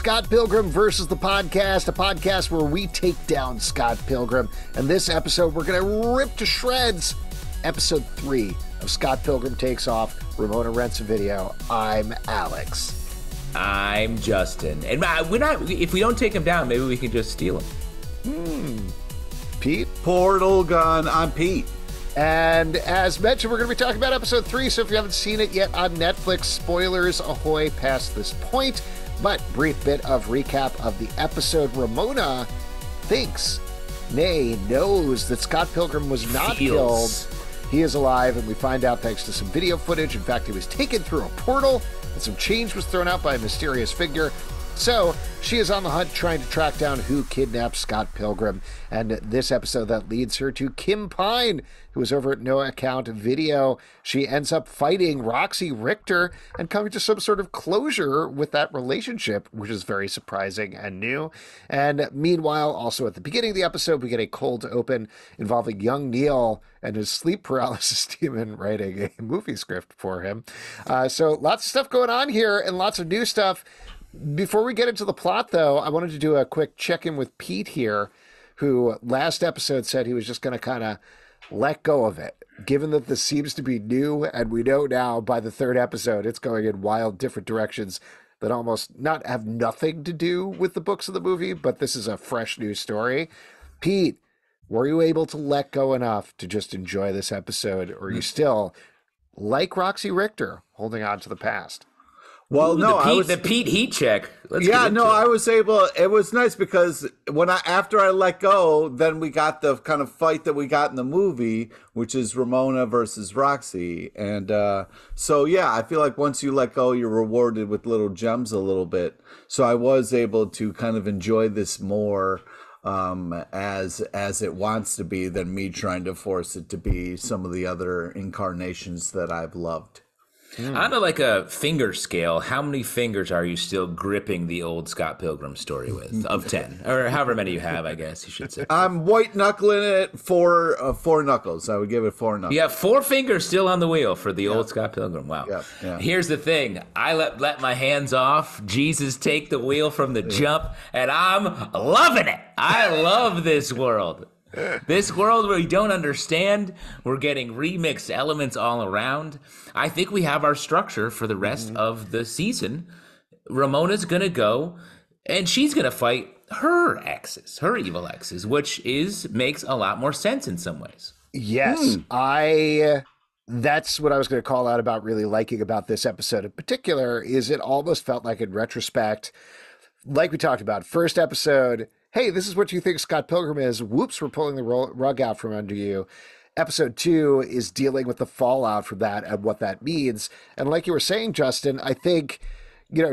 Scott Pilgrim versus the podcast, a podcast where we take down Scott Pilgrim. And this episode, we're going to rip to shreds episode 3 of Scott Pilgrim Takes Off, Ramona Rents A Video. I'm Alex. I'm Justin. And if we don't take him down, maybe we can just steal him. Pete? Portal gun. I'm Pete. And as mentioned, we're going to be talking about episode 3, so if you haven't seen it yet on Netflix, spoilers ahoy past this point. But brief bit of recap of the episode. Ramona thinks, nay, knows that Scott Pilgrim was not killed. He is alive, and we find out thanks to some video footage. In fact, he was taken through a portal, and some change was thrown out by a mysterious figure. So she is on the hunt trying to track down who kidnapped Scott Pilgrim. And this episode that leads her to Kim Pine, who is over at No Account Video. She ends up fighting Roxie Richter and coming to some sort of closure with that relationship, which is very surprising and new. And meanwhile, also at the beginning of the episode, we get a cold open involving young Neil and his sleep paralysis demon writing a movie script for him. So lots of stuff going on here and lots of new stuff. Before we get into the plot, though, I wanted to do a quick check-in with Pete here, who last episode said he was just going to kind of let go of it. Given that this seems to be new, and we know now by the third episode it's going in wild different directions that almost not have nothing to do with the books of the movie, but this is a fresh new story. Pete, were you able to let go enough to just enjoy this episode, or are you still, like Roxie Richter, holding on to the past? Well, no, the Pete heat check. I was able. It was nice because after I let go, then we got the kind of fight that we got in the movie, which is Ramona versus Roxie, and so yeah, I feel like once you let go, you're rewarded with little gems a little bit. So I was able to kind of enjoy this more as it wants to be than me trying to force it to be some of the other incarnations that I've loved. On a finger scale, how many fingers are you still gripping the old Scott Pilgrim story with? Of 10, or however many you have, I guess you should say. I'm white knuckling it four knuckles. I would give it 4 knuckles. You have 4 fingers still on the wheel for the old Scott Pilgrim. Wow. Yeah. Here's the thing: I let my hands off. Jesus take the wheel from the jump, and I'm loving it. I love this world. This world where we don't understand, we're getting remixed elements all around. I think we have our structure for the rest of the season. Ramona's going to go, and she's going to fight her exes, her evil exes, which makes a lot more sense in some ways. Yes, that's what I was going to call out about really liking about this episode in particular, is it almost felt like in retrospect, like we talked about, first episode, hey, this is what you think Scott Pilgrim is. Whoops, we're pulling the rug out from under you. Episode 2 is dealing with the fallout from that and what that means. And like you were saying, Justin, I think,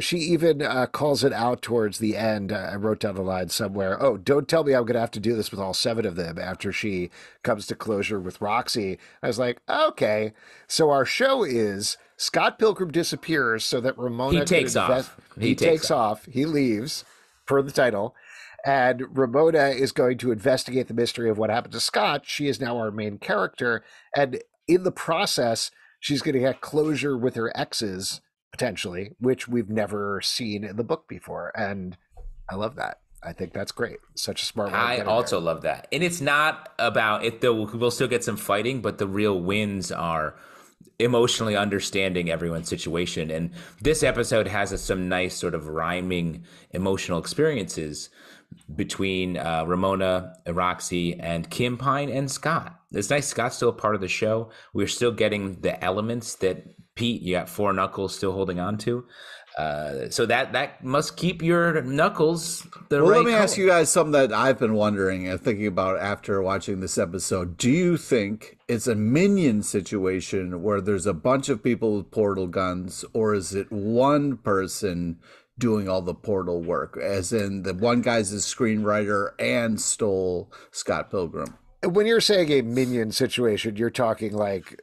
she even calls it out towards the end. I wrote down the line somewhere. Oh, don't tell me I'm going to have to do this with all 7 of them after she comes to closure with Roxie. I was like, okay. So our show is Scott Pilgrim disappears so that Ramona... He takes off. He leaves, per the title. And Ramona is going to investigate the mystery of what happened to Scott. She is now our main character. And in the process, she's going to get closure with her exes, potentially, which we've never seen in the book before. And I love that. I think that's great. Such a smart way. I also love that. And it's not about it, though. We'll still get some fighting, but the real wins are emotionally understanding everyone's situation. And this episode has some nice sort of rhyming emotional experiences between Ramona, Roxie, and Kim Pine and Scott. It's nice Scott's still a part of the show. We're still getting the elements that, Pete, you got 4 knuckles still holding on to. So that must keep your knuckles the right Let me color. ask you guys something that I've been wondering and thinking about after watching this episode. Do you think it's a minion situation where there's a bunch of people with portal guns, or is it one person doing all the portal work, as in the one guy's a screenwriter and stole Scott Pilgrim? When you're saying a minion situation, you're talking like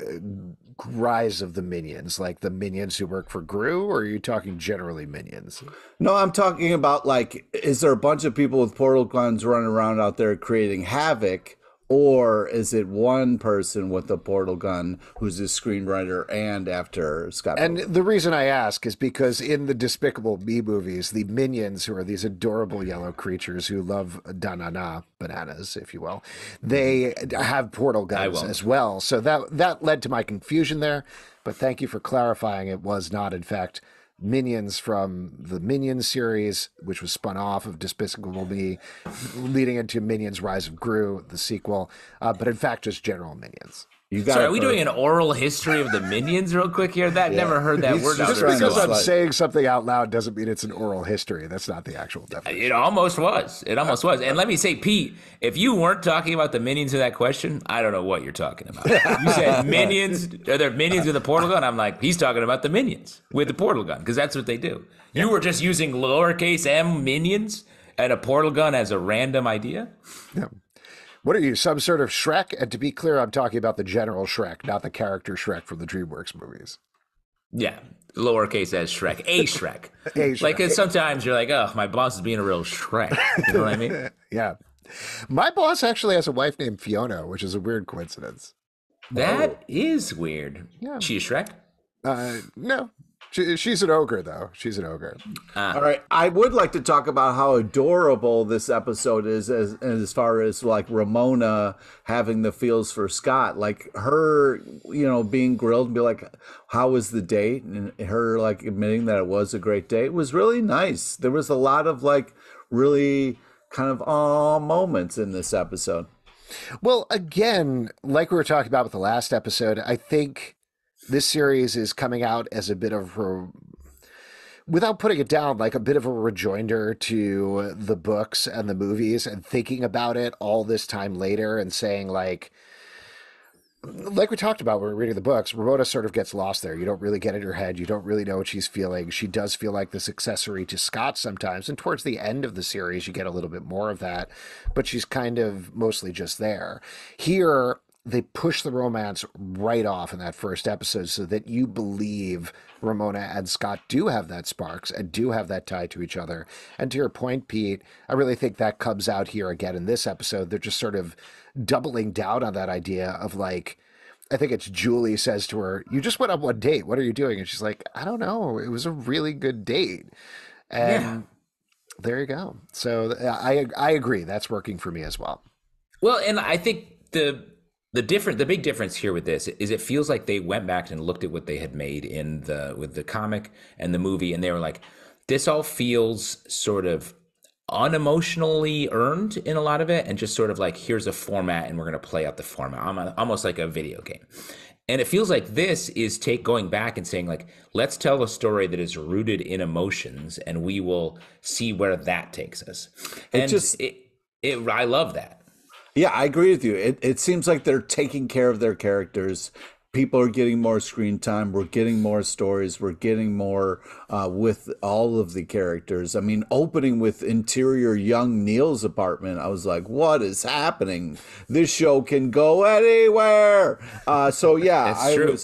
Rise of the Minions, like the minions who work for Gru, or are you talking generally minions? No, I'm talking about, like, is there a bunch of people with portal guns running around out there creating havoc, Or is it one person with a portal gun who's a screenwriter and after Scott And Pilgrim? the reason I ask is because in the Despicable Me movies, the minions, who are these adorable yellow creatures who love banana, bananas, if you will, they have portal guns as well. So that led to my confusion there. But thank you for clarifying. It was not, in fact, minions from the Minions series, which was spun off of Despicable Me, leading into Minions Rise of Gru, the sequel, but in fact, just general minions. You got So are we doing an oral history of the Minions real quick here? Never heard that word. Just because I'm saying something out loud doesn't mean it's an oral history. That's not the actual definition. It almost was. It almost was. And let me say, Pete, if you weren't talking about the minions of that question, I don't know what you're talking about. You said minions, are there minions with a portal gun? I'm like, he's talking about the minions with the portal gun, because that's what they do. You were just using lowercase m minions and a portal gun as a random idea? Yeah. What are you, some sort of Shrek? And to be clear, I'm talking about the general Shrek, not the character Shrek from the DreamWorks movies. Yeah, lowercase as Shrek, a Shrek. A Shrek. Like, 'cause sometimes you're like, oh, my boss is being a real Shrek. You know what I mean? Yeah. My boss actually has a wife named Fiona, which is a weird coincidence. That is weird. Yeah. She a Shrek? No. She's an ogre, though. She's an ogre. All right. I would like to talk about how adorable this episode is as far as like Ramona having the feels for Scott. Like her, being grilled and be like, how was the date? And her like admitting that it was a great date was really nice. There was a lot of like really kind of aw moments in this episode. Well, again, like we were talking about with the last episode, I think this series is coming out as a bit of without putting it down, like a bit of a rejoinder to the books and the movies, and thinking about it all this time later and saying like we talked about when we were reading the books, Ramona sort of gets lost there. You don't really get in her head. You don't really know what she's feeling. She does feel like this accessory to Scott sometimes. And towards the end of the series, you get a little bit more of that, but she's kind of mostly just there. Here, they push the romance right off in that first episode so that you believe Ramona and Scott do have that sparks and do have that tie to each other. And to your point, Pete, I really think that comes out here again in this episode. They're just sort of doubling down on that idea of like, I think it's Julie says to her, you just went on one date. What are you doing? And she's like, I don't know. It was a really good date. And there you go. So I agree. That's working for me as well. Well, and I think the big difference here with this is it feels like they went back and looked at what they had made with the comic and the movie, and they were like, this all feels sort of unemotionally earned in a lot of it, and just sort of like, here's a format and we're going to play out the format, almost like a video game. And it feels like this is going back and saying like, let's tell a story that is rooted in emotions, and we will see where that takes us. And I love that. Yeah, I agree with you. It seems like they're taking care of their characters. People are getting more screen time. We're getting more stories. We're getting more with all of the characters. I mean, opening with interior young Neil's apartment, I was like, what is happening? This show can go anywhere. So yeah, That's true.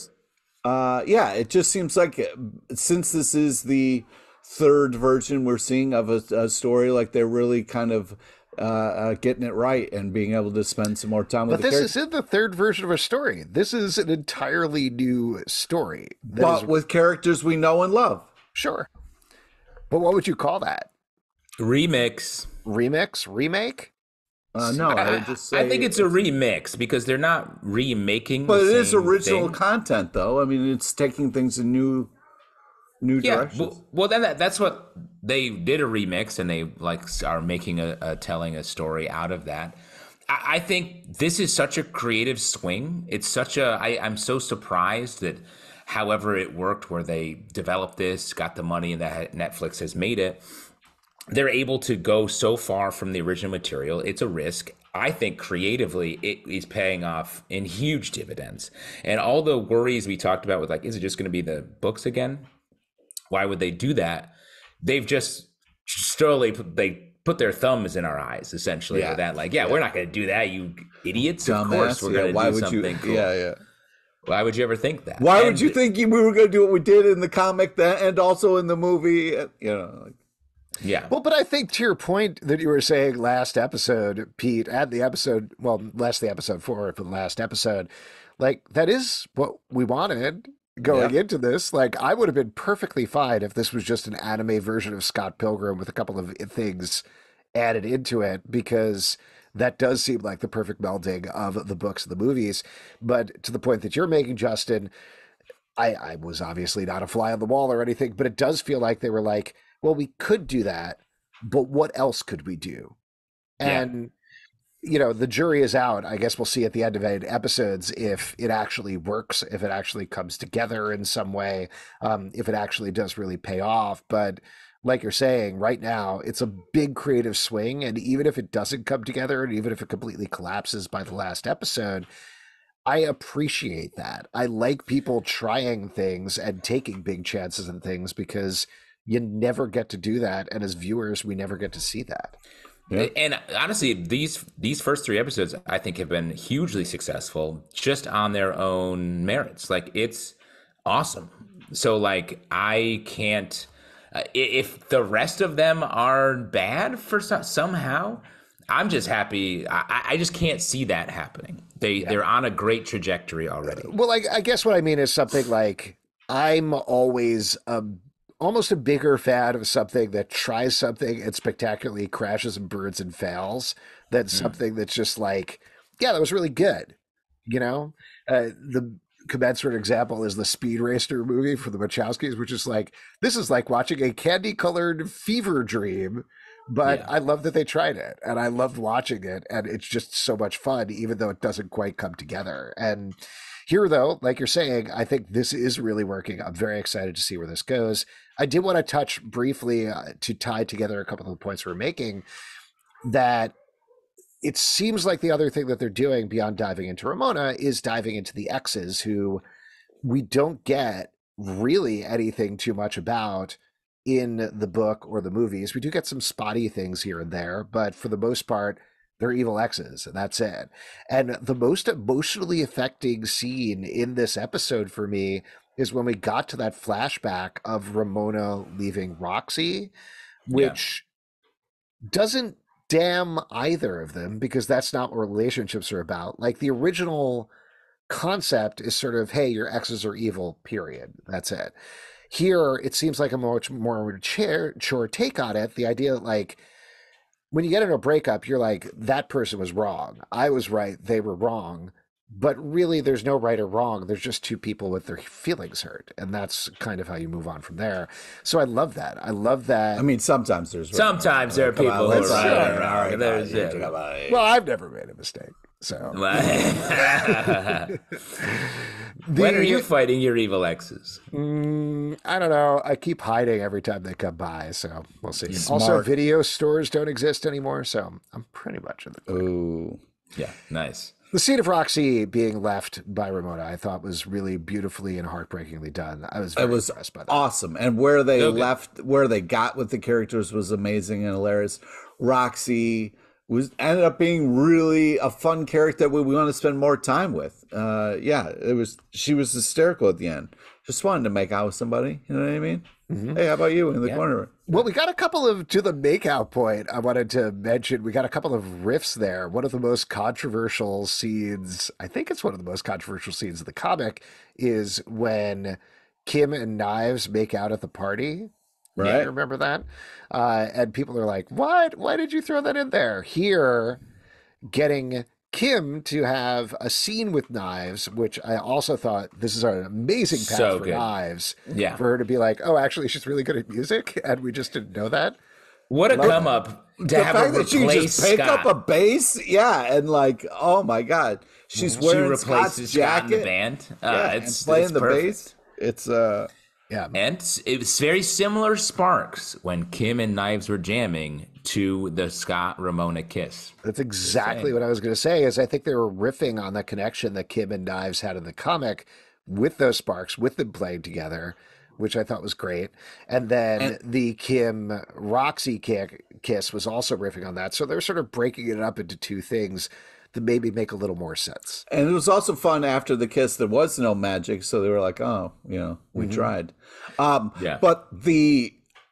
It just seems like since this is the third version we're seeing of a story, like they're really kind of getting it right and being able to spend some more time with the characters. But this isn't the third version of a story. This is an entirely new story. But with characters we know and love. Sure. But what would you call that? Remix? Remake? No, I would just say... I think it's a remix because they're not remaking But the it is same original thing. content, though. I mean, it's taking things in new directions. Well, then that's what they did, a remix, and they like are making telling a story out of that. I think this is such a creative swing. It's such I'm so surprised that however it worked, where they developed this, got the money, and that Netflix has made it, they're able to go so far from the original material. It's a risk. I think creatively it is paying off in huge dividends. And all the worries we talked about with like, is it just going to be the books again? Why would they do that? They've just slowly put their thumbs in our eyes, essentially. With that, like, we're not going to do that, you idiots. Dumbass. Of course, we're going to do something cool. Yeah. Why would you ever think that? Why would you think we were going to do what we did in the comic and also in the movie? Yeah. Well, but I think to your point that you were saying last episode, Pete, at the episode, well, less the episode 4, but the last episode, like that is what we wanted going into this. Like I would have been perfectly fine if this was just an anime version of Scott Pilgrim with a couple of things added into it, because that does seem like the perfect melding of the books and the movies. But to the point that you're making, Justin, I was obviously not a fly on the wall or anything, but it does feel like they were like, well, we could do that, but what else could we do? And, you know, the jury is out. I guess we'll see at the end of 8 episodes if it actually works, if it actually comes together in some way, if it actually does really pay off. But like you're saying, right now, it's a big creative swing. And even if it doesn't come together, and even if it completely collapses by the last episode, I appreciate that. I like people trying things and taking big chances and things, because you never get to do that. And as viewers, we never get to see that. Yeah. And honestly, these first 3 episodes, I think, have been hugely successful just on their own merits. Like, it's awesome. So, like, I can't... if the rest of them are bad for somehow, I'm just happy. I just can't see that happening. They're on a great trajectory already. Well, I guess what I mean is something like, I'm always almost a bigger fan of something that tries something and spectacularly crashes and burns and fails than something that's just like, yeah, that was really good. You know, the commensurate example is the Speed Racer movie for the Wachowskis, which is like, this is like watching a candy-colored fever dream, but I love that they tried it, and I loved watching it, and it's just so much fun, even though it doesn't quite come together. And here, though, like you're saying, I think this is really working. I'm very excited to see where this goes. I did want to touch briefly to tie together a couple of the points we're making, that it seems like the other thing that they're doing beyond diving into Ramona is diving into the Exes, who we don't get really anything too much about in the book or the movies. We do get some spotty things here and there, but for the most part, they're evil Exes, and that's it. And the most emotionally affecting scene in this episode for me is when we got to that flashback of Ramona leaving Roxie, which doesn't damn either of them, because that's not what relationships are about. Like, the original concept is sort of, hey, your exes are evil, period. That's it. Here, it seems like a much more mature take on it. The idea that, like, when you get into a breakup, you're like, that person was wrong. I was right. They were wrong. But really, there's no right or wrong. There's just two people with their feelings hurt. And that's kind of how you move on from there. So I love that. I love that. I mean, sometimes there's... Sometimes there are people who are right. Well, I've never made a mistake. So... When are you fighting your evil exes? I don't know. I keep hiding every time they come by, so we'll see. Smart. Also, video stores don't exist anymore, so I'm pretty much in the clear. Ooh. Yeah, nice. The scene of Roxie being left by Ramona, I thought was really beautifully and heartbreakingly done. I was very impressed by that. Awesome. And where they where they got with the characters was amazing and hilarious. Roxie ended up being really a fun character that we want to spend more time with. She was hysterical at the end. Just wanted to make out with somebody. You know what I mean? Mm-hmm. Hey, how about you in the corner? Well, we got a couple of, to the makeout point, I wanted to mention, we got a couple of riffs there. One of the most controversial scenes, I think it's one of the most controversial scenes of the comic, is when Kim and Knives make out at the party. Right. Yeah, remember that? And people are like, what? Why did you throw that in there? Here, getting Kim to have a scene with Knives, which I also thought this is an amazing path for Knives. Yeah. For her to be like, oh, actually, she's really good at music, and we just didn't know that. What a come up to have her replace Scott. The fact that she just pick up a bass, and like, oh my God. She's wearing Scott's jacket. Scott in the band. It's playing the bass. It's yeah, and it was very similar sparks when Kim and Knives were jamming to the Scott Ramona kiss. That's exactly what I was going to say. Is I think they were riffing on the connection that Kim and Knives had in the comic with those sparks, with them playing together, which I thought was great. And then the Kim Roxie kiss was also riffing on that. So they're sort of breaking it up into two things that maybe make a little more sense. And it was also fun after the kiss. There was no magic, so they were like, "Oh, we tried." But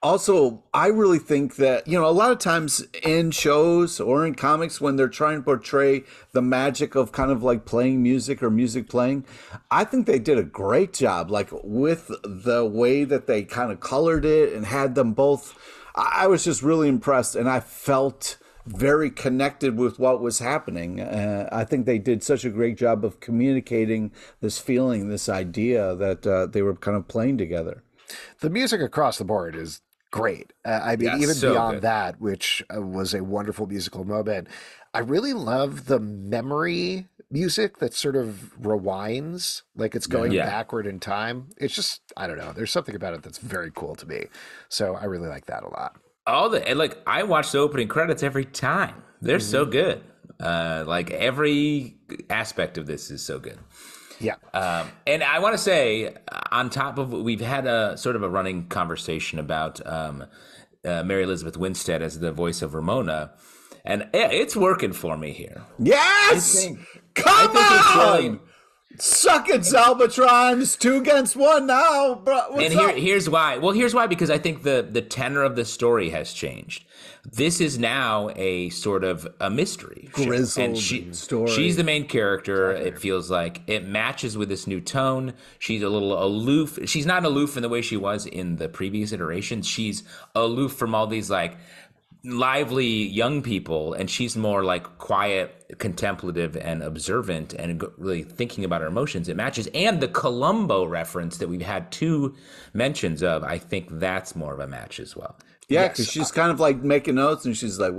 Also, I really think that, a lot of times in shows or in comics, when they're trying to portray the magic of kind of like playing music or music playing, I think they did a great job, like with the way that they kind of colored it and had them both. I was just really impressed, and I felt very connected with what was happening. I think they did such a great job of communicating this feeling, this idea that they were kind of playing together. The music across the board is great. I mean, even so beyond good. that, which was a wonderful musical moment, I really love the memory music that sort of rewinds, like it's going backward in time. It's just, I don't know. There's something about it that's very cool to me. So I really like that a lot. I watch the opening credits every time. They're so good. Like every aspect of this is so good. Yeah. And I want to say, on top of, we've had a sort of a running conversation about Mary Elizabeth Winstead as the voice of Ramona, and it's working for me here. Yes! Come on! Suck it, Zalbatrons! 2 against 1 now, bro. What's up? Here's why. Well, here's why, because I think the tenor of the story has changed. This is now a sort of a mystery. Grizzled story. She's the main character. It feels like it matches with this new tone. She's a little aloof. She's not aloof in the way she was in the previous iterations. She's aloof from all these like lively young people, and she's more like quiet, contemplative, and observant, and really thinking about her emotions. It matches. And the Columbo reference that we've had 2 mentions of, I think that's more of a match as well. Yeah, because she's kind of like making notes, and she's like,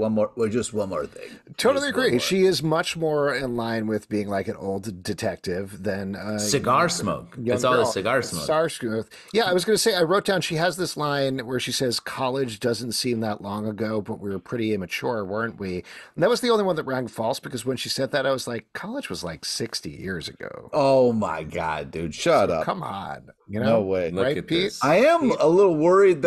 just one more thing. Totally agree. She is much more in line with being like an old detective than cigar smoke. It's all the cigar smoke. Yeah, I was going to say, I wrote down, she has this line where she says, college doesn't seem that long ago, but we were pretty immature, weren't we? And that was the only one that rang false, because when she said that, I was like, college was like 60 years ago. Oh my God, dude. Shut up. Come on. No way. Right, Pete? This. I am a little worried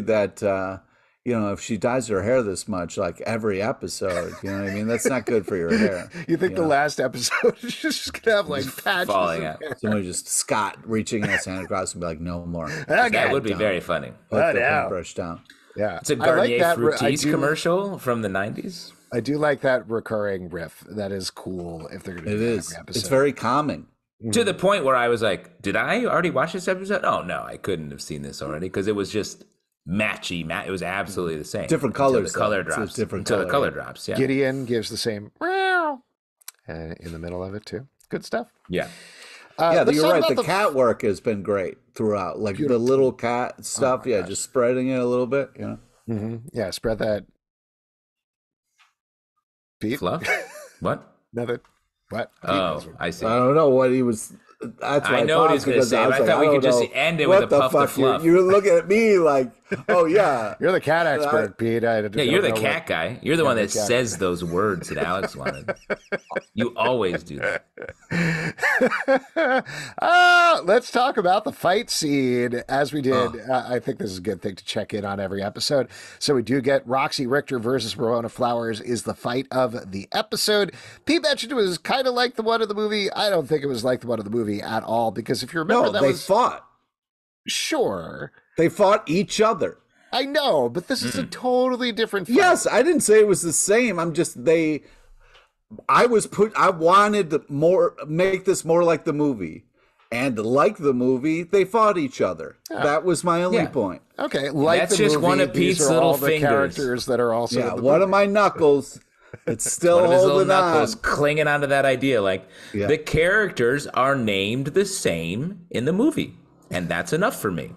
that if she dyes her hair this much, like every episode, you know what I mean? That's not good for your hair. You think the last episode is just going to have like patches falling out? Somebody just Scott reaching his hand across and be like, no more. That would be very funny. Put the paintbrush down. Yeah. It's a Garnier Fructis commercial from the 90s. I do like that recurring riff. That is cool if they're going to do that every episode. It's very calming. To the point where I was like, did I already watch this episode? Oh, no, I couldn't have seen this already, because it was just matchy. It was absolutely the same. Different colors. The color drops. Until the color drops, yeah. Gideon gives the same meow in the middle of it, too. Good stuff. Yeah. You're right. The cat work has been great throughout. Like the little cat stuff. Gosh. Just spreading it a little bit. Mm-hmm. Yeah, spread that. Pete? Fluff? What? Nothing. What? Oh, I see. I don't know what he was. That's what I know what he's going to say, but I thought we could just end it with a puff of fluff. You're looking at me like, oh, yeah. You're the cat expert, Pete. You're the cat guy. You're the one that says those words that Alex wanted. You always do that. Let's talk about the fight scene as we did. I think this is a good thing to check in on every episode. So we do get Roxie Richter versus Ramona Flowers is the fight of the episode. Pete mentioned it was kind of like the one of the movie. I don't think it was like the one of the movie at all, because if you remember, they fought. Sure. They fought each other. I know, but this is a totally different fight. Yes, I didn't say it was the same. I wanted to make this more like the movie. And like the movie, they fought each other. That was my only point. Okay, like that's the just movie, one of these Pete's are all little the fingers. characters that are also in the one movie. of my knuckles. It's still one of his little holding knuckles on. clinging onto that idea. Like the characters are named the same in the movie. And that's enough for me.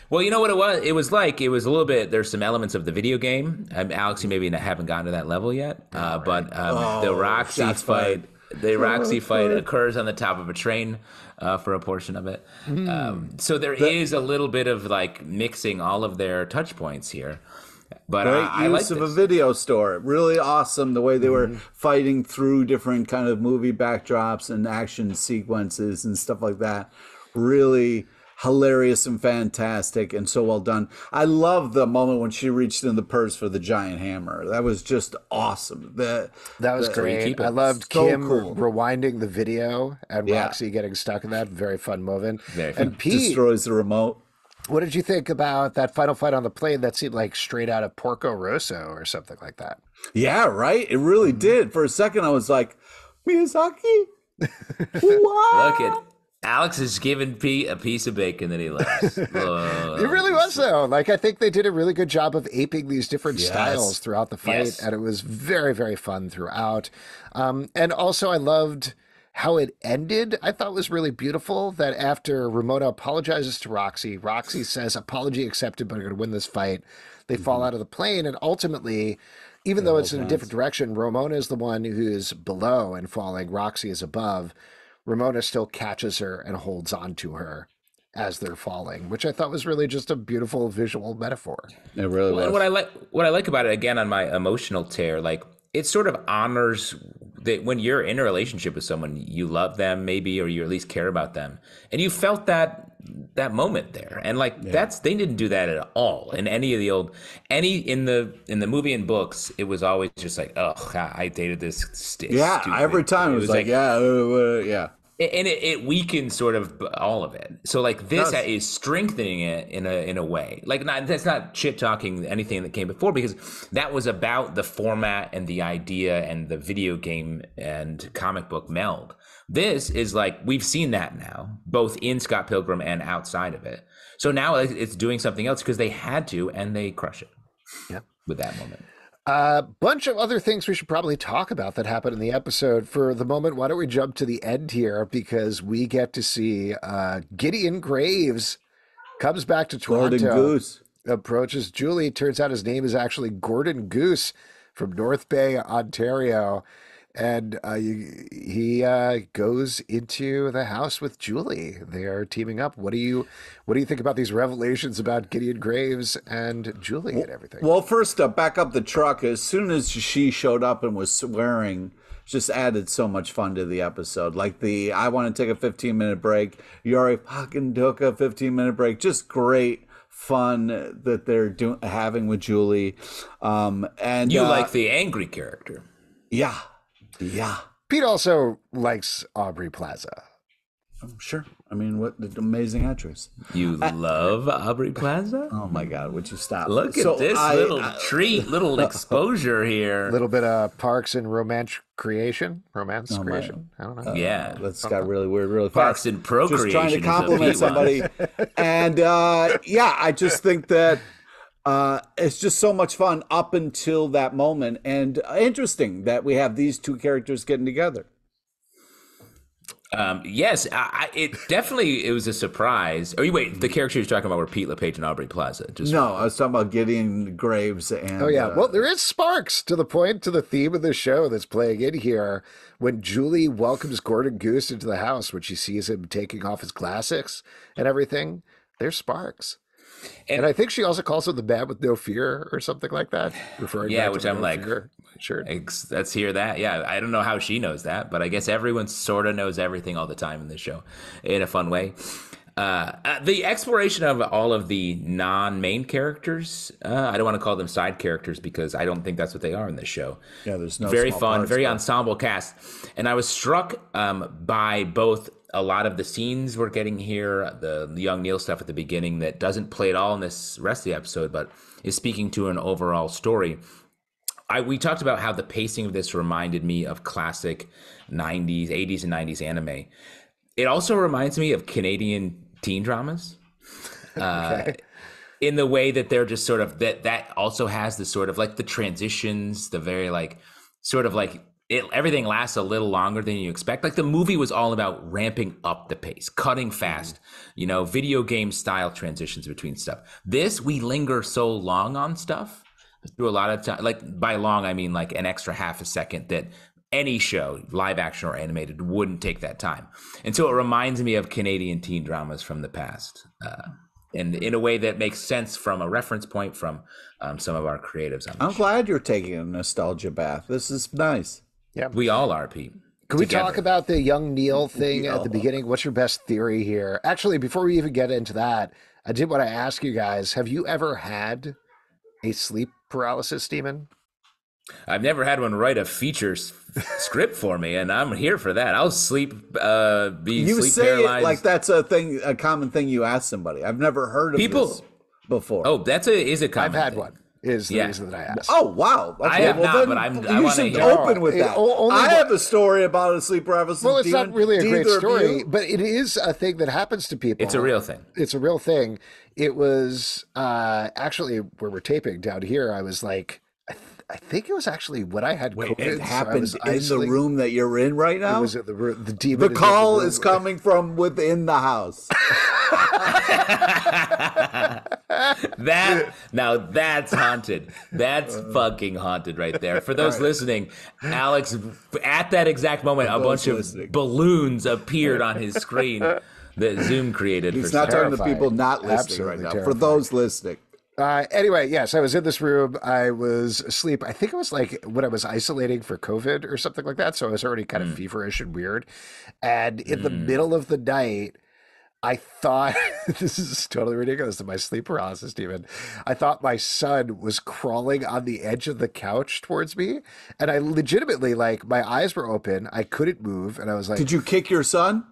Well, you know what it was? It was a little bit, there's some elements of the video game. Alex, you maybe haven't gotten to that level yet. But the Roxie fight, occurs on the top of a train for a portion of it. So there is a little bit of like mixing all of their touch points here. But Great use of a video store. Really awesome the way they were fighting through different kind of movie backdrops and action sequences and stuff like that. Really hilarious and fantastic and so well done. I love the moment when she reached in the purse for the giant hammer. That was just awesome. That was great. I loved so Kim cool. rewinding the video and Yeah. Roxie getting stuck in that. Very fun moment. Very fun. And Pete, Destroys the remote. what did you think about that final fight on the plane that seemed like straight out of Porco Rosso or something like that? Yeah, right? It really did. For a second, I was like, Miyazaki? What? Look at Alex is giving Pete a piece of bacon that he loves. Oh, It really was, though. Like, I think they did a really good job of aping these different Yes. styles throughout the fight, Yes. and it was very, very fun throughout. And also, I loved how it ended. I thought was really beautiful that after Ramona apologizes to Roxie, Roxie says, apology accepted, but I'm going to win this fight. They fall out of the plane, and ultimately, even though it's in a different direction, Ramona is the one who's below and falling. Roxie is above. Ramona still catches her and holds on to her as they're falling, which I thought was really just a beautiful visual metaphor. It really was. And what I like about it, again, on my emotional tear, like it sort of honors that when you're in a relationship with someone, you love them maybe, or you at least care about them, and you felt that moment there, and like they didn't do that at all in any of the old in the movie and books. It was always just like, oh, I dated this stupid. Every time it was like, yeah. And it weakens sort of all of it. So like this is strengthening it in a way. Like that's not shit talking anything that came before, because that was about the format and the idea and the video game and comic book meld. This is like, we've seen that now, both in Scott Pilgrim and outside of it. So now it's doing something else because they had to, and they crush it with that moment. A bunch of other things we should probably talk about that happened in the episode. For the moment, why don't we jump to the end here, because we get to see Gideon Graves comes back to Toronto. Gordon Goose approaches Julie. Turns out his name is actually Gordon Goose from North Bay, Ontario. And he goes into the house with Julie. They are teaming up. What do you think about these revelations about Gideon Graves and Julie and everything? Well, first up, back up the truck. As soon as she showed up and was swearing, just added so much fun to the episode. Like I want to take a 15-minute break. You already fucking took a 15-minute break. Just great fun that they're having with Julie. And you like the angry character. Yeah. Pete also likes Aubrey Plaza. Sure. I mean, what an amazing actress. You love Aubrey Plaza? Oh my God, would you stop? Look at this little treat, little exposure here. A little bit of Parks and Romance Creation. I don't know. Yeah. That's got really weird, really Parks fast. and Procreation. Just trying to compliment somebody. And I just think that it's just so much fun up until that moment. And interesting that we have these two characters getting together. Yes, it was a surprise. Oh, wait, the characters you're talking about were Pete LePage and Aubrey Plaza. No, I was talking about Gideon Graves and. Oh yeah, well, there is sparks to the theme of the show that's playing in here when Julie welcomes Gordon Goose into the house, when she sees him taking off his glasses and everything. There's sparks. And I think she also calls him the man with no fear or something like that. Referring back which to I'm like, fear. Sure. Let's hear that. Yeah, I don't know how she knows that, but I guess everyone sort of knows everything all the time in this show in a fun way. The exploration of all of the non-main characters, I don't want to call them side characters because I don't think that's what they are in this show. Yeah, there's no very small fun, parts, very but... ensemble cast. And I was struck by both a lot of the scenes we're getting here, the young Neil stuff at the beginning that doesn't play at all in this rest of the episode, but is speaking to an overall story. We talked about how the pacing of this reminded me of classic 80s and 90s anime. It also reminds me of Canadian teen dramas. Okay. In the way that they're just sort of, that also has the sort of like the transitions, the very like, sort of like, everything lasts a little longer than you expect. Like the movie was all about ramping up the pace, cutting fast, video game style transitions between stuff. This, we linger so long on stuff through a lot of time. Like by long, I mean like an extra half a second that any show, live action or animated, wouldn't take that time. And so it reminds me of Canadian teen dramas from the past. And in a way that makes sense from a reference point from some of our creatives on the I'm show. glad you're taking a nostalgia bath. This is nice. Yeah. We all are, Pete. Can we talk about the young Neil thing at the beginning? What's your best theory here? Actually, before we even get into that, I did want to ask you guys, have you ever had a sleep paralysis demon? I've never had one write a feature script for me, and I'm here for that. I'll sleep, You sleep say paralyzed. it like that's a common thing you ask somebody. I've never heard of this before. Oh, is a common I've had thing. one. Is the reason that I asked. Oh, wow. Okay, I have not, but I you wanna should hear. open with that. Only have a story about a sleep paralysis Well, it's demon. not really a Do great either of story, you? but it is a thing that happens to people. It's a real thing. It's a real thing. It was actually where we're taping down here. I was like, I think it was actually when I had COVID. It so I happened was in the isolating. room that you're in right now? It was at the room. The demon. The call in the is coming from within the house. That's haunted. That's fucking haunted right there. For those listening, Alex, at that exact moment, a bunch of balloons appeared on his screen that Zoom created. He's not talking to people not listening Absolutely right now. terrifying. For those listening. Anyway, yes, I was in this room. I was asleep. I think it was like when I was isolating for COVID or something like that. So I was already kind of feverish and weird. And in the middle of the night, I thought, this is totally ridiculous to my sleep paralysis demon. I thought my son was crawling on the edge of the couch towards me. And I legitimately, like, my eyes were open. I couldn't move. And I was like, Did you kick your son?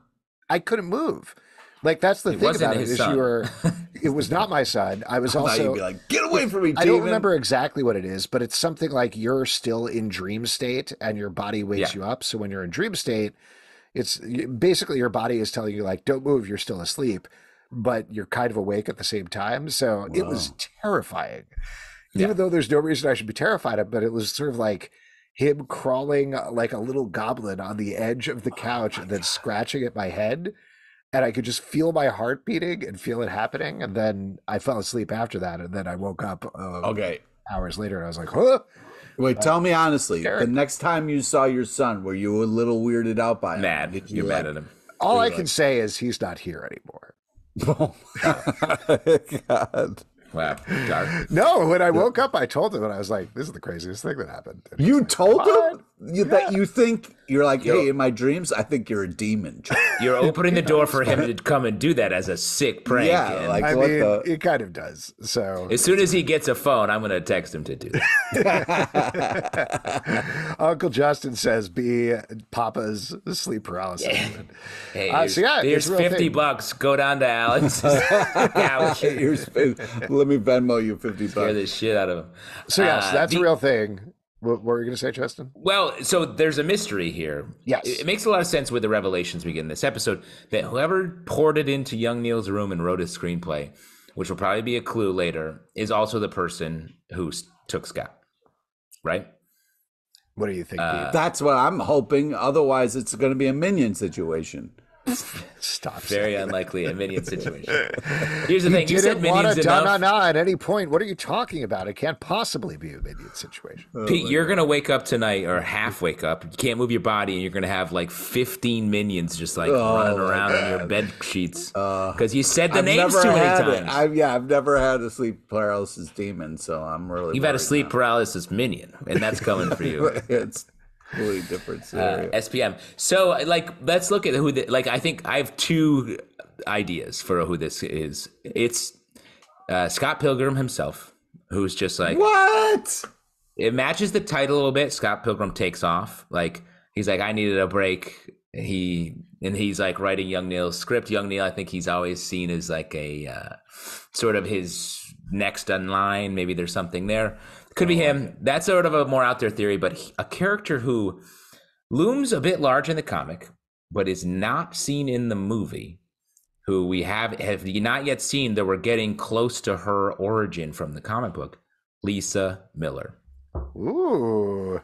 I couldn't move. Like, that's the thing about it is it was not my son. I was also, You'd be like, get away from me, I don't demon. remember exactly what it is, but it's something like you're still in dream state and your body wakes you up. So when you're in dream state, it's basically your body is telling you like, don't move, you're still asleep, but you're kind of awake at the same time. So it was terrifying, even though there's no reason I should be terrified of, but it was sort of like him crawling like a little goblin on the edge of the couch and then scratching at my head. And I could just feel my heart beating and feel it happening. And then I fell asleep after that. And then I woke up hours later and I was like, huh? Wait, tell me honestly, the next time you saw your son, were you a little weirded out by him? Mad. You're mad at him. All I can say is he's not here anymore. Oh, my God. Wow. Dark. No, when I woke up, I told him, and I was like, this is the craziest thing that happened. And You he's like, told "What?" him that you think, you're like, hey, in my dreams, I think you're a demon. You're opening the door for him to come and do that as a sick prank. Yeah, and like- I What mean, the- it kind of does. So as soon as he gets a phone, I'm going to text him to do that. Uncle Justin says, be Papa's sleep paralysis. Hey, So yeah, here's it's a real thing. $50. Go down to Alex's couch. Let me Venmo you $50. Scare the shit out of him. So yes, that's a real thing. What were you going to say, Justin? Well, so there's a mystery here. Yes. It makes a lot of sense with the revelations we get in this episode that whoever poured it into young Neil's room and wrote his screenplay, which will probably be a clue later, is also the person who took Scott. Right? What do you think, Pete? That's what I'm hoping. Otherwise, it's going to be a minion situation. Stop. Very unlikely a minion situation. Here's the thing. You said Didn't want minions to enough. at any point. What are you talking about? It can't possibly be a minion situation. Pete, you're going to wake up tonight or half wake up. You can't move your body and you're going to have like 15 minions just like running around on your bed sheets. Because you said the names too many times. I've never had a sleep paralysis demon, so I'm really You've had a worried sleep now. paralysis minion, and that's coming for you. It's totally different scenario. SPM. So, like, let's look at who. I think I have two ideas for who this is. It's Scott Pilgrim himself, who's just like What? it matches the title a little bit. Scott Pilgrim Takes Off. Like he's like, I needed a break. He's like writing young Neil's script. Young Neil, I think he's always seen as like a sort of his next in line. Maybe there's something there. Could be him. That's sort of a more out there theory, but a character who looms a bit large in the comic, but is not seen in the movie, who we have not yet seen, that we're getting close to her origin from the comic book, Lisa Miller. Ooh,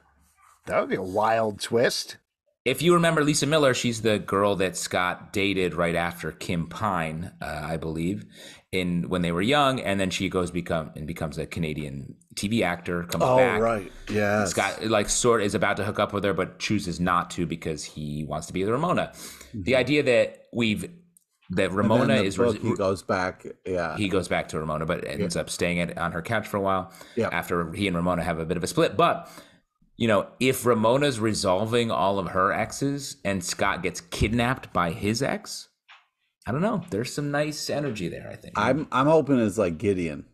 that would be a wild twist. If you remember Lisa Miller, she's the girl that Scott dated right after Kim Pine, I believe, when they were young, and then she becomes a Canadian TV actor. Comes back. Oh, right. Yeah. Scott is about to hook up with her, but chooses not to because he wants to be with Ramona. Mm-hmm. The idea that Ramona is he goes back. Yeah. He goes back to Ramona, but ends up staying on her couch for a while. Yeah. After he and Ramona have a bit of a split, but if Ramona's resolving all of her exes and Scott gets kidnapped by his ex, I don't know. There's some nice energy there, I think. I'm hoping it's like Gideon.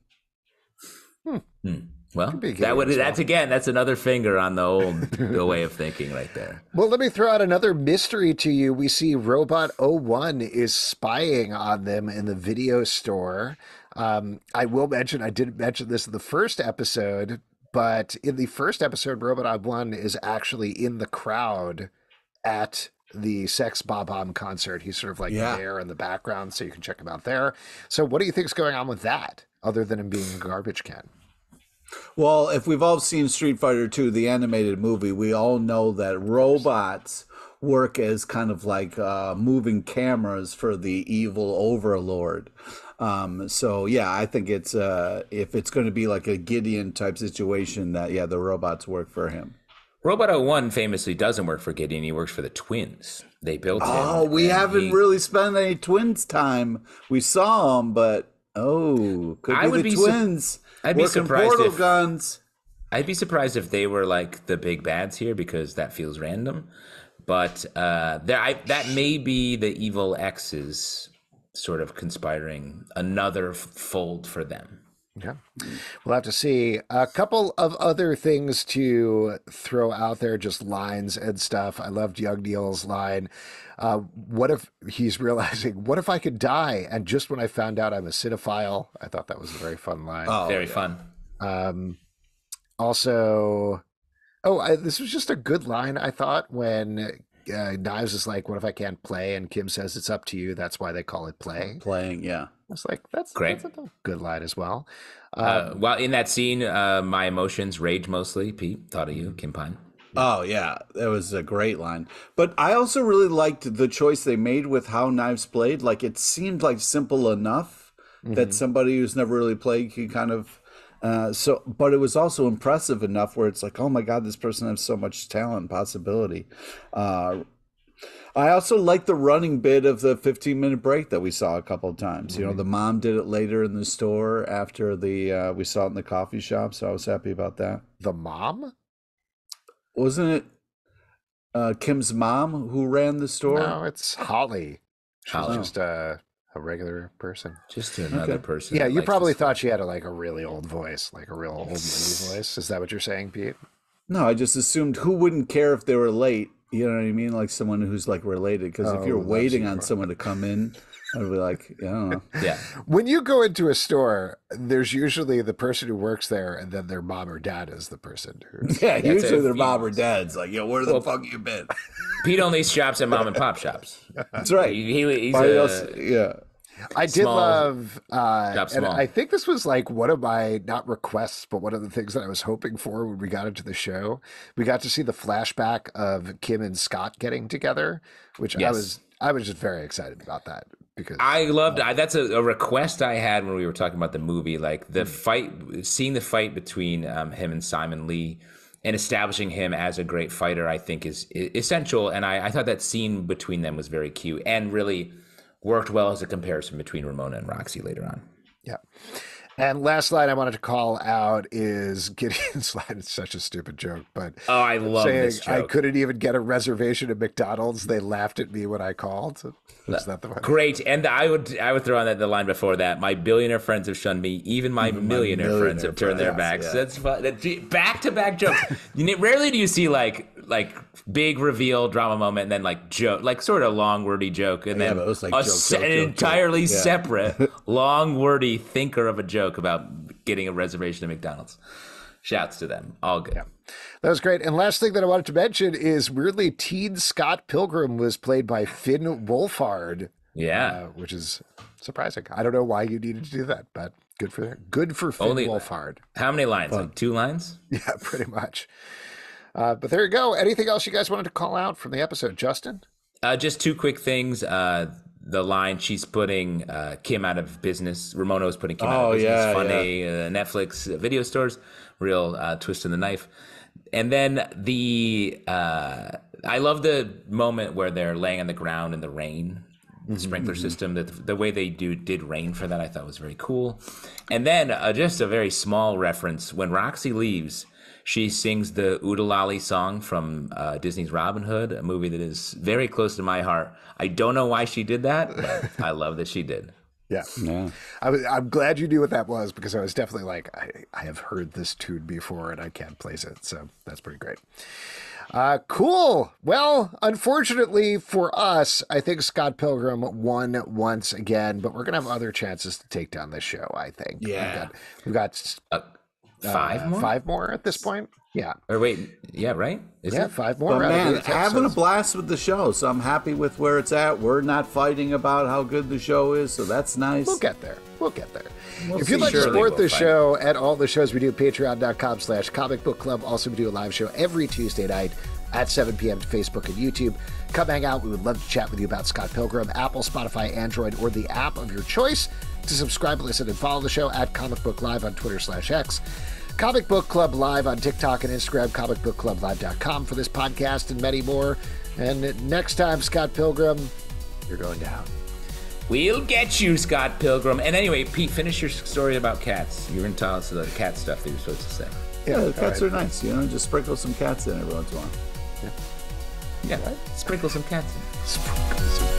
Well, that's another finger on the old way of thinking right there. Well, let me throw out another mystery to you. We see Robot 01 is spying on them in the video store. I will mention, I didn't mention this in the first episode, but in the first episode, Robot 01 is actually in the crowd at the Sex Bob-omb concert. He's sort of like there in the background, so you can check him out there. So what do you think is going on with that, other than him being a garbage can? Well, if we've all seen Street Fighter 2, the animated movie, we all know that robots work as kind of like moving cameras for the evil overlord. So yeah, I think it's if it's going to be like a Gideon type situation, that the robots work for him. Robot 01 famously doesn't work for Gideon. He works for the twins. They built him. Oh, we haven't really spent any twins time. We saw them, but could be the twins. I'd be surprised if guns. I'd be surprised if they were like the big bads here, because that feels random. But that may be the evil Exes sort of conspiring another fold for them. Yeah, we'll have to see. A couple of other things to throw out there, just lines and stuff. I loved Young Neil's line. What if he's realizing, what if I could die? And just when I found out I'm a cinephile, I thought that was a very fun line. Very fun. Also, this was just a good line, I thought, when Knives is like, what if I can't play? And Kim says, it's up to you. That's why they call it play. Playing, yeah. I was like, that's great. That's a good line as well. Well, in that scene, my emotions, rage mostly. Pete, thought of you, Kim Pine. Oh, yeah, that was a great line. But I also really liked the choice they made with how Knives played. Like, it seemed like simple enough that somebody who's never really played could kind of... but it was also impressive enough where it's like, oh my God, this person has so much talent and possibility. I also like the running bit of the 15-minute break that we saw a couple of times. The mom did it later in the store after we saw it in the coffee shop, so I was happy about that. The mom? Wasn't it Kim's mom who ran the store? No, it's Holly. She's just a regular person. Just another person. Yeah, you probably thought she had a really old voice, like a real old lady voice. Is that what you're saying, Pete? No, I just assumed who wouldn't care if they were late. You know what I mean? Like someone who's like related. Because if you're waiting on someone to come in, I'd be like, I don't know. Yeah. When you go into a store, there's usually the person who works there, and then their mom or dad is the person who. Yeah, usually their mom or dad's like, yo, where the fuck you been? Pete only shops at mom and pop shops. That's right. He's I did love, and I think this was like one of my, not requests, but one of the things that I was hoping for when we got into the show. We got to see the flashback of Kim and Scott getting together, which I was just very excited about that. Because I loved that's a request I had when we were talking about the movie, like the fight, seeing the fight between him and Simon Lee and establishing him as a great fighter, I think is essential. And I thought that scene between them was very cute and really worked well as a comparison between Ramona and Roxie later on. Yeah. And last line I wanted to call out is Gideon's line. It's such a stupid joke, but I love this joke. I couldn't even get a reservation at McDonald's. They laughed at me when I called. Is that the one? Great. And I would throw on the line before that. My billionaire friends have shunned me. Even my millionaire friends have turned their backs. Yeah. That's fun. Back-to-back jokes. Rarely do you see like big reveal drama moment and then like joke, like sort of long wordy joke, and then it was like an entirely separate long wordy thinker of a joke about getting a reservation at McDonald's. Shouts to them. All good. Yeah. That was great. And last thing that I wanted to mention is weirdly teen Scott Pilgrim was played by Finn Wolfhard. Yeah. Which is surprising. I don't know why you needed to do that, but good for Finn Wolfhard. How many lines? Like 2 lines? Yeah, pretty much. But there you go. Anything else you guys wanted to call out from the episode, Justin? Just 2 quick things. The line, she's putting Kim out of business. Ramona was putting Kim out of business. Funny. Netflix video stores. Real twist in the knife. And then I love the moment where they're laying on the ground in the rain. The sprinkler system, the way they did rain for that, I thought was very cool. And then just a very small reference, when Roxie leaves, She sings the Oodalali song from Disney's Robin Hood, a movie that is very close to my heart. I don't know why she did that, but I love that she did. Yeah. I'm glad you knew what that was, because I was definitely like, I have heard this tune before and I can't place it. So that's pretty great. Cool. Well, unfortunately for us, I think Scott Pilgrim won once again, but we're going to have other chances to take down this show, I think. Yeah. We've got 5 more? 5 more at this point. Yeah. Or wait, yeah, right? Is it? 5 more. But man, having a blast with the show, so I'm happy with where it's at. We're not fighting about how good the show is, so that's nice. We'll get there. We'll If you'd like to Surely support we'll the fight. show and all the shows we do, patreon.com/Comic Book Club. Also, we do a live show every Tuesday night at 7 p.m. to Facebook and YouTube. Come hang out. We would love to chat with you about Scott Pilgrim, Apple, Spotify, Android, or the app of your choice. To subscribe, listen, and follow the show at Comic Book Live on Twitter/X. Comic Book Club Live on TikTok and Instagram, comicbookclublive.com for this podcast and many more. And next time, Scott Pilgrim, you're going down. We'll get you, Scott Pilgrim. And anyway, Pete, finish your story about cats. You were going to tell us the cat stuff that you were supposed to say. Yeah, the cats are nice, just sprinkle some cats in every once in a while. Yeah, sprinkle some cats in. Sprinkle some